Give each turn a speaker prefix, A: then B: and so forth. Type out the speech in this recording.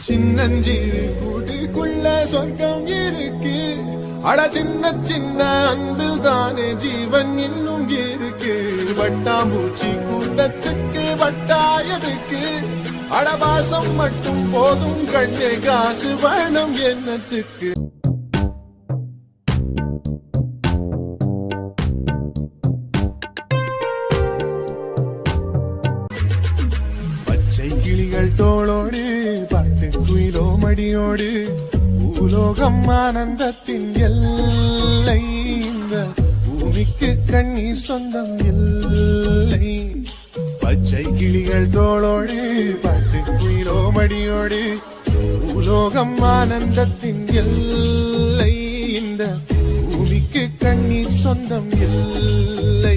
A: சின்னஞ்சிறு கூட்டுக்குள்ள சொர்க்கம் இருக்கு. அட சின்ன சின்ன அன்பில் தானே ஜீவன் இன்னும் இருக்கு. வட்டாம்பூச்சி கூட்டத்துக்கு வட்டாயதுக்கு அடவாசம் மட்டும் போதும் கண்ணே, காசு வேணும் என்னத்துக்கு. பச்சை கிளிகள் தோளோடு பாட்டு குயிலோ மடியோடு பூலோகம் ஆனந்தத்தின் எல்லை. இந்த பூமிக்கு கண்ணீர் சொந்தம் இல்லை. பச்சை கிளிகள் தோளோடு பாட்டு குயிலோ மடியோடு பூலோகம் ஆனந்தத்தின் எல்லை. இந்த பூமிக்கு கண்ணீர் சொந்தம் இல்லை.